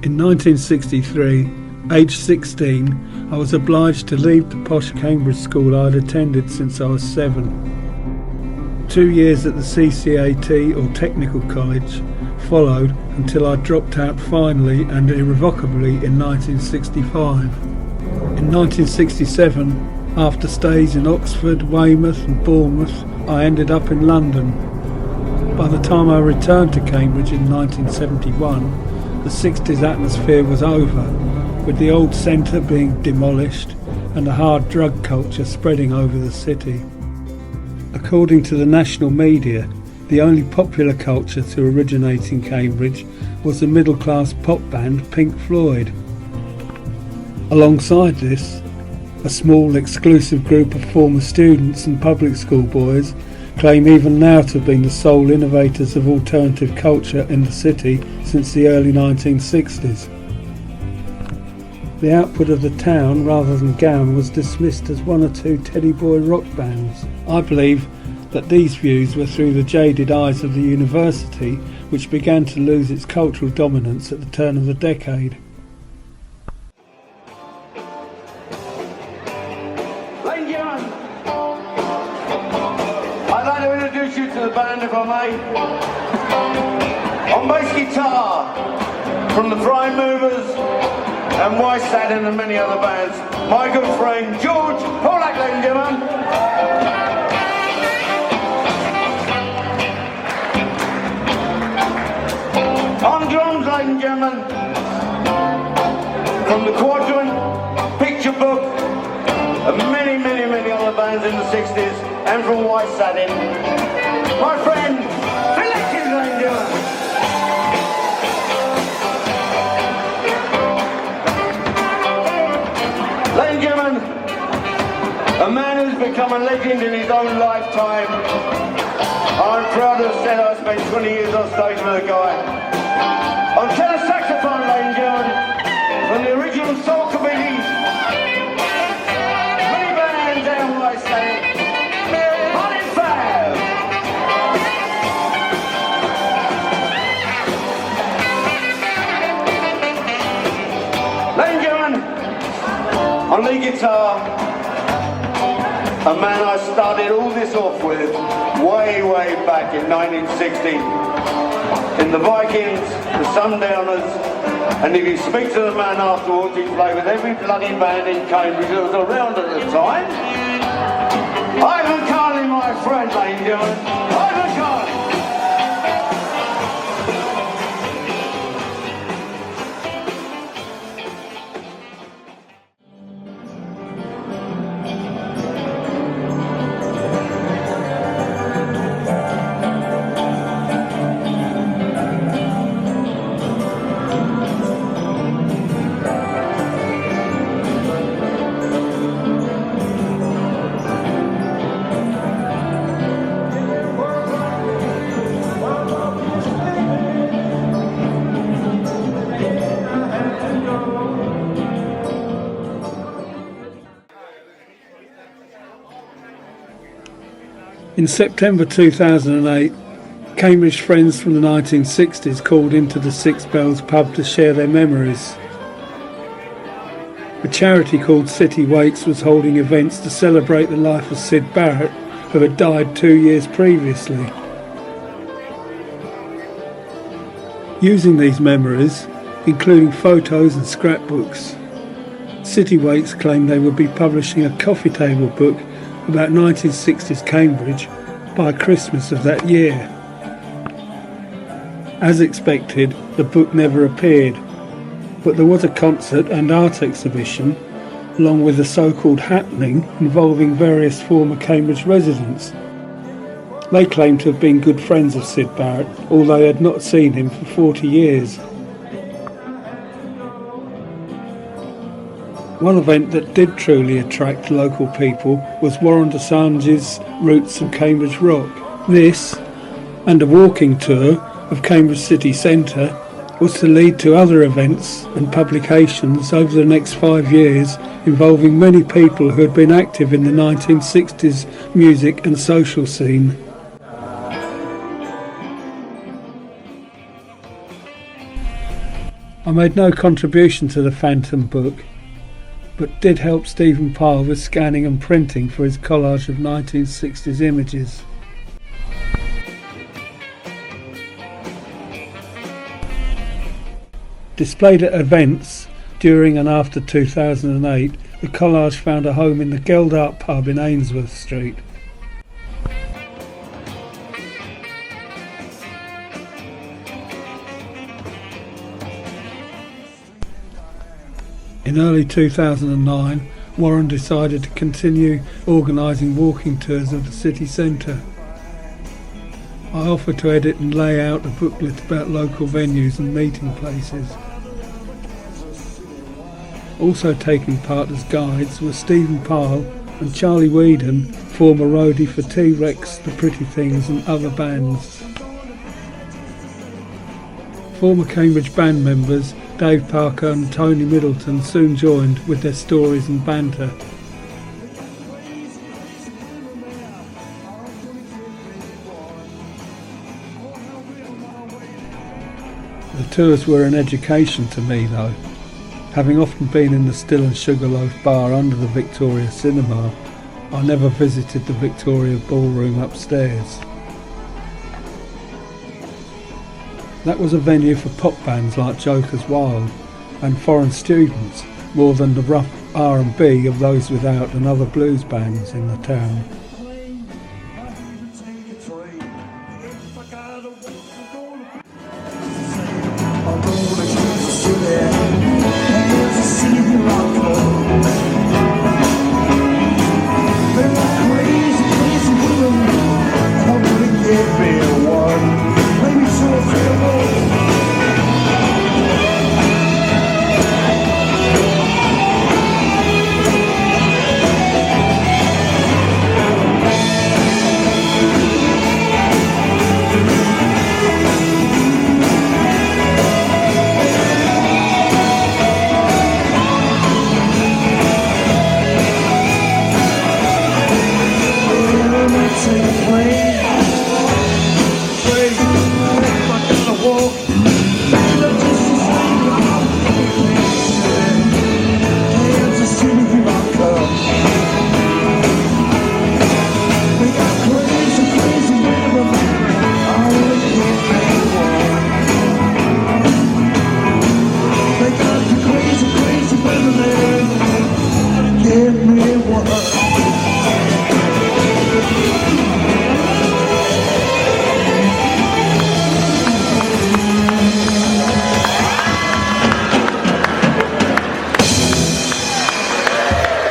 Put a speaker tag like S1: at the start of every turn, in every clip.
S1: In 1963, aged 16, I was obliged to leave the posh Cambridge school I'd attended since I was 7. 2 years at the CCAT or Technical College followed until I dropped out finally and irrevocably in 1965. In 1967, after stays in Oxford, Weymouth and Bournemouth, I ended up in London. By the time I returned to Cambridge in 1971, the 60s atmosphere was over, with the old centre being demolished and a hard drug culture spreading over the city. According to the national media, the only popular culture to originate in Cambridge was the middle-class pop band Pink Floyd. Alongside this, a small exclusive group of former students and public school boys claim even now to have been the sole innovators of alternative culture in the city since the early 1960s. The output of the town, rather than Gown, was dismissed as one or two teddy boy rock bands. I believe that these views were through the jaded eyes of the university, which began to lose its cultural dominance at the turn of the decade.
S2: To the band, if I may. On bass guitar, from the Prime Movers and White Satin and many other bands, my good friend George Pollack, ladies and gentlemen. On drums, ladies and gentlemen, from the Quadrant, Picture Book, and many, many, many other bands in the 60s, and from White Satin, my friend, Selected, ladies and gentlemen. Ladies and gentlemen, a man who's become a legend in his own lifetime. I'm proud to have said I spent 20 years on stage with a guy. On tenor saxophone, ladies and gentlemen, from the original Soul Committees, many bands and White Satin. On lead guitar, a man I started all this off with way, way back in 1960 in the Vikings, the Sundowners, and if you speak to the man afterwards, he played with every bloody band in Cambridge that was around at the time. Ivan Carley, my friend, ladies and gentlemen. Ivan Carley.
S1: In September 2008, Cambridge friends from the 1960s called into the Six Bells pub to share their memories. A charity called City Waits was holding events to celebrate the life of Syd Barrett, who had died 2 years previously. Using these memories, including photos and scrapbooks, City Waits claimed they would be publishing a coffee table book about 1960s Cambridge by Christmas of that year. As expected, the book never appeared, but there was a concert and art exhibition, along with a so-called happening involving various former Cambridge residents. They claimed to have been good friends of Syd Barrett, although they had not seen him for 40 years. One event that did truly attract local people was Warren Assange's Roots of Cambridge Rock. This, and a walking tour of Cambridge City Centre, was to lead to other events and publications over the next 5 years involving many people who had been active in the 1960s music and social scene. I made no contribution to the Phantom book, but did help Stephen Pyle with scanning and printing for his collage of 1960s images. Displayed at events during and after 2008, the collage found a home in the Geldart pub in Ainsworth Street. In early 2009, Warren decided to continue organising walking tours of the city centre. I offered to edit and lay out a booklet about local venues and meeting places. Also taking part as guides were Stephen Pyle and Charlie Whedon, former roadie for T-Rex, The Pretty Things and other bands. Former Cambridge band members Dave Parker and Tony Middleton soon joined with their stories and banter. The tours were an education to me though. Having often been in the Still and Sugarloaf bar under the Victoria Cinema, I never visited the Victoria Ballroom upstairs. That was a venue for pop bands like Joker's Wild and foreign students, more than the rough R&B of those without and other blues bands in the town.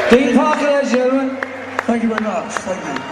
S3: Dean Parker, ladies and gentlemen. Thank you very much. Thank you.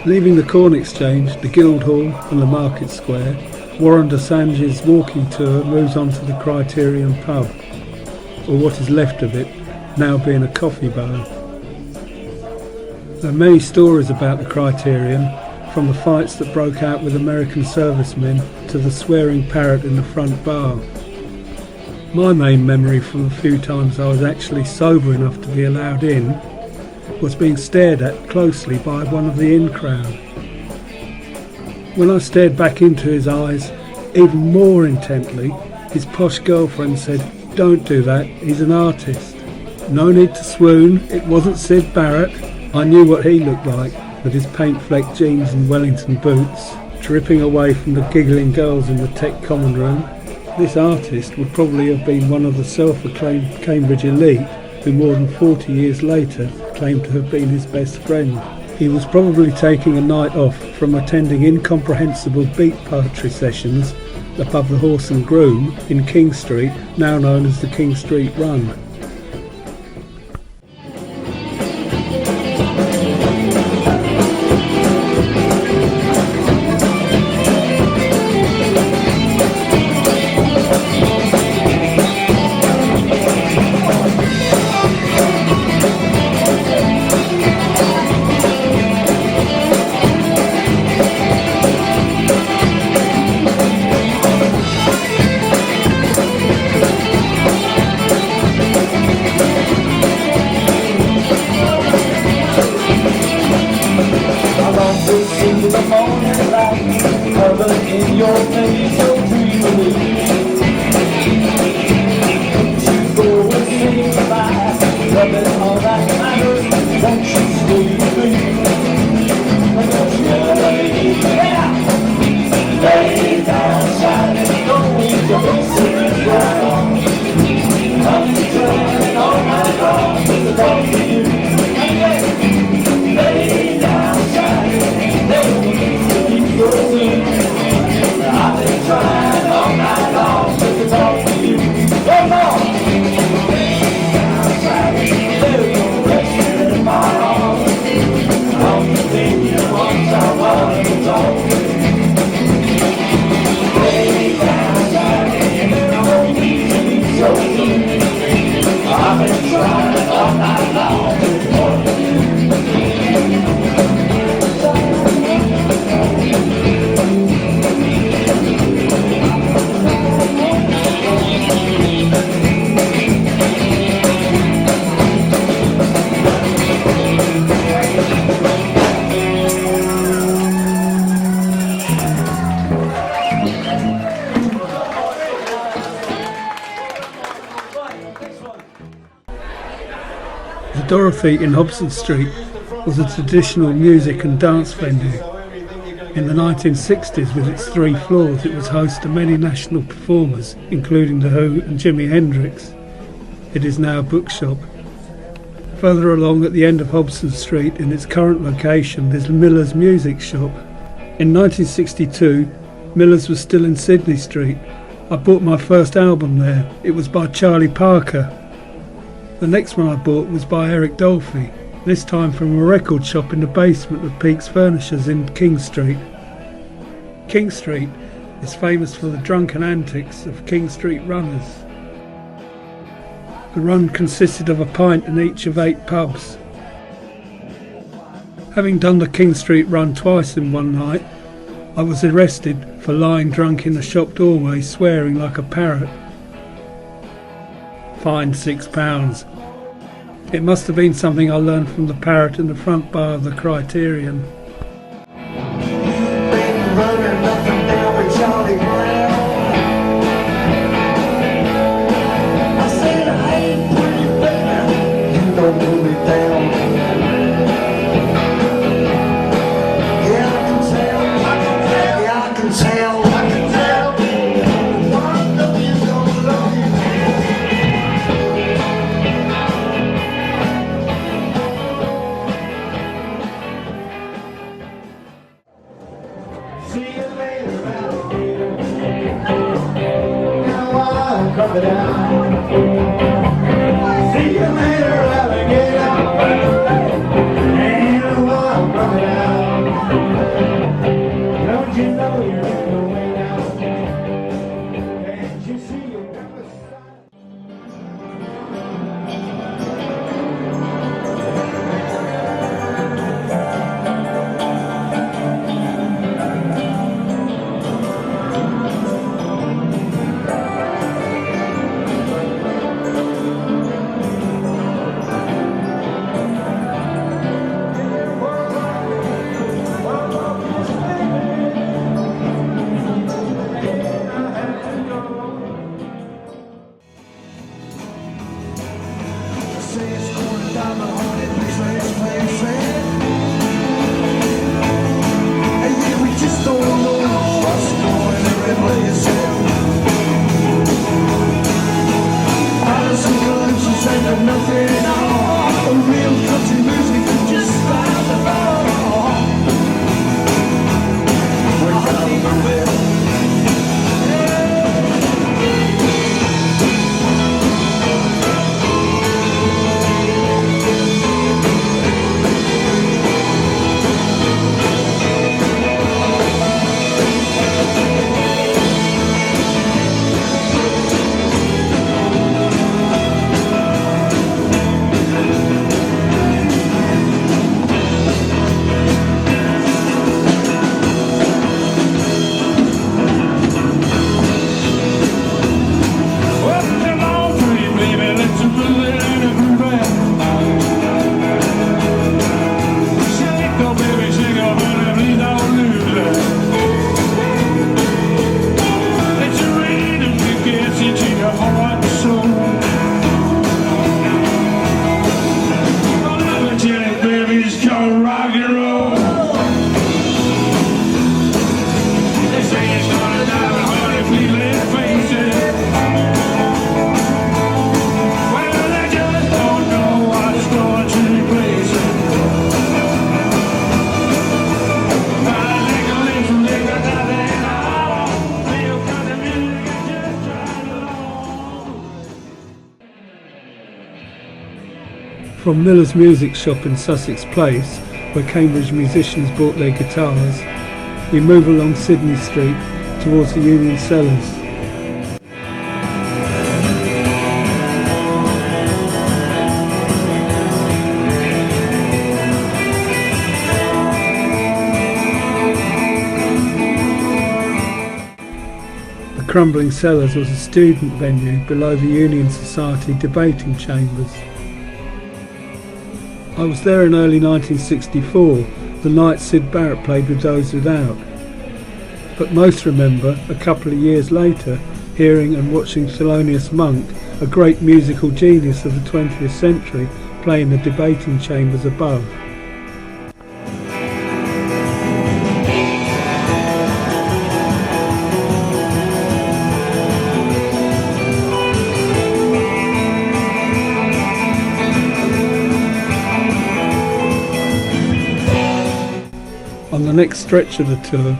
S1: Leaving the Corn Exchange, the Guildhall and the Market Square, Warren Assange's walking tour moves on to the Criterion pub, or what is left of it, now being a coffee bar. There are many stories about the Criterion, from the fights that broke out with American servicemen to the swearing parrot in the front bar. My main memory from the few times I was actually sober enough to be allowed in was being stared at closely by one of the in crowd. When I stared back into his eyes even more intently, his posh girlfriend said, "Don't do that, he's an artist." No need to swoon, it wasn't Syd Barrett. I knew what he looked like, with his paint-flecked jeans and Wellington boots, dripping away from the giggling girls in the tech common room. This artist would probably have been one of the self-acclaimed Cambridge elite who more than 40 years later claimed to have been his best friend. He was probably taking a night off from attending incomprehensible beat poetry sessions above the Horse and Groom in King Street, now known as the King Street Run. The Dorothy in Hobson Street was a traditional music and dance venue. In the 1960s, with its 3 floors, it was host to many national performers, including The Who and Jimi Hendrix. It is now a bookshop. Further along at the end of Hobson Street, in its current location, there's Miller's Music Shop. In 1962, Miller's was still in Sydney Street. I bought my first album there. It was by Charlie Parker. The next one I bought was by Eric Dolphy, this time from a record shop in the basement of Peake's Furnishers in King Street. King Street is famous for the drunken antics of King Street runners. The run consisted of a pint in each of 8 pubs. Having done the King Street run twice in one night, I was arrested for lying drunk in a shop doorway swearing like a parrot. Fined £6. It must have been something I learned from the parrot in the front bar of the Criterion.
S2: See you later, alligator. Ain't a wild crocodile.
S3: diamond hearted, please let's play fair. And yeah, we just don't know what's going on everywhere yourself. Alice and glimpses end of nothing at all. A real country music is just round the ball. We're down the way.
S1: From Miller's Music Shop in Sussex Place, where Cambridge musicians bought their guitars, we move along Sydney Street towards the Union Cellars. The crumbling cellars was a student venue below the Union Society debating chambers. I was there in early 1964, the night Syd Barrett played with Those Without. But most remember, a couple of years later, hearing and watching Thelonious Monk, a great musical genius of the 20th century, play in the debating chambers above. On the next stretch of the tour,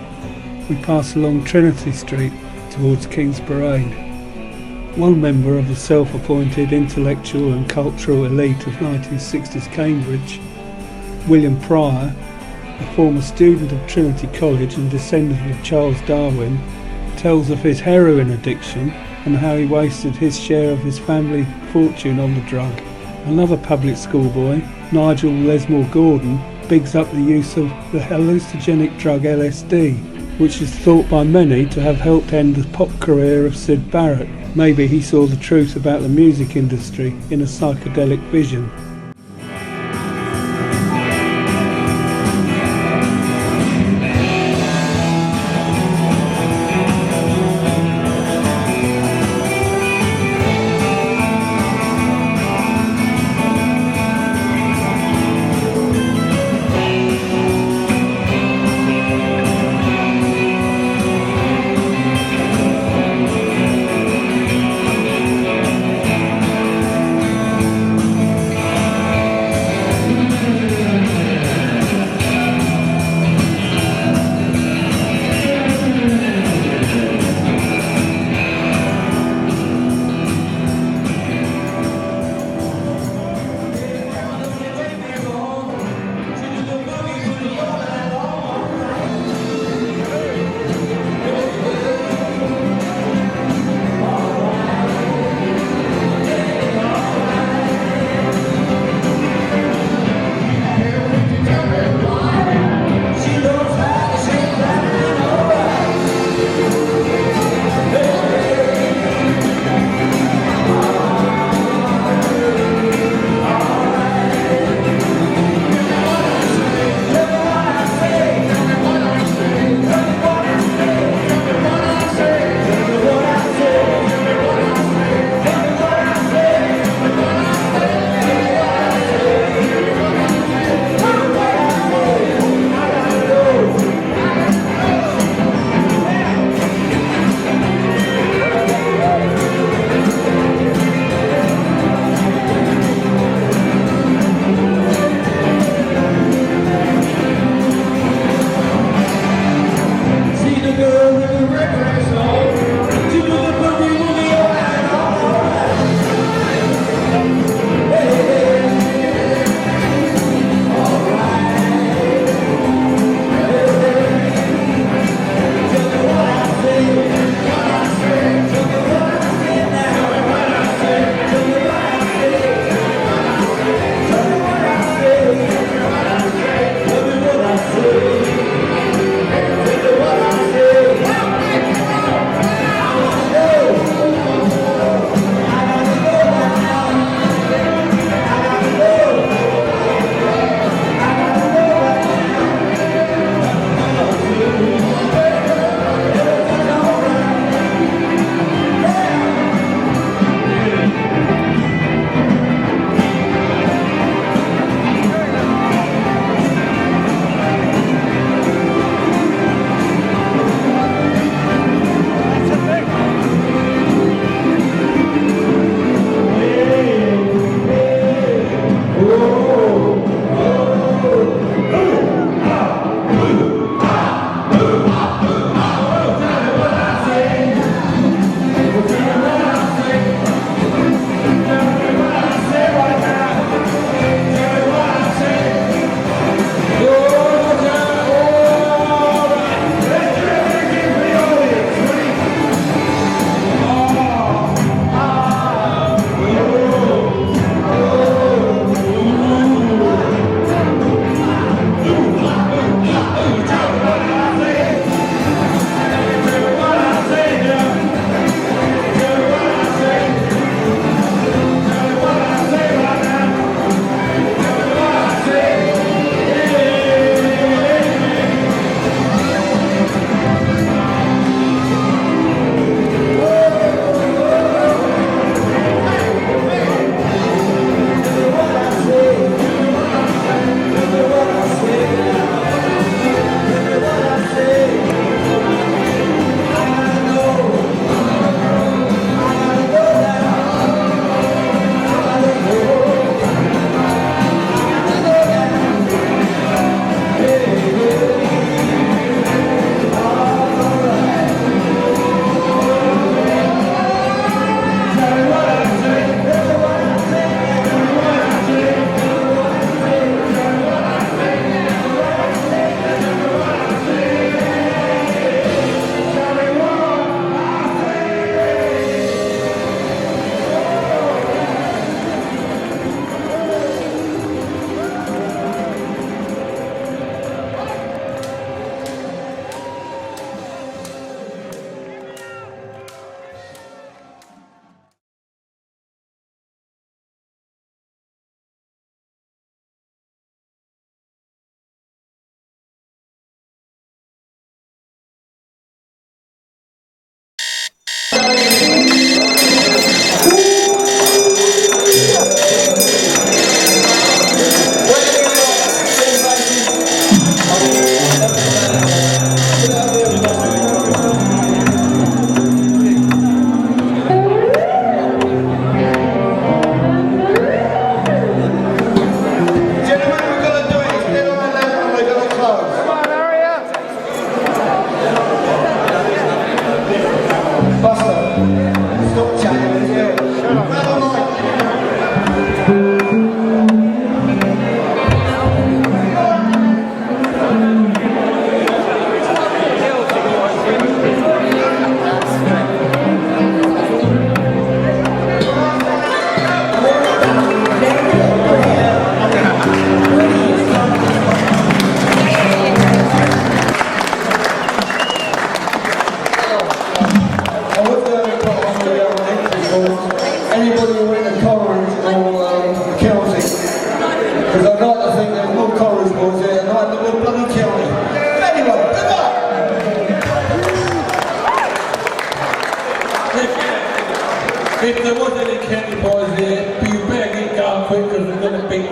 S1: we pass along Trinity Street towards King's Parade. One member of the self-appointed intellectual and cultural elite of 1960s Cambridge, William Pryor, a former student of Trinity College and descendant of Charles Darwin, tells of his heroin addiction and how he wasted his share of his family fortune on the drug. Another public school boy, Nigel Lesmore Gordon, bigs up the use of the hallucinogenic drug LSD, which is thought by many to have helped end the pop career of Syd Barrett. Maybe he saw the truth about the music industry in a psychedelic vision.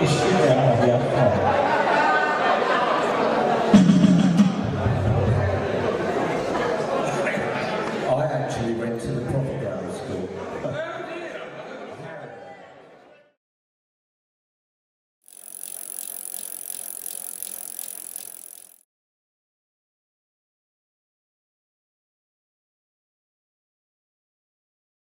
S3: It's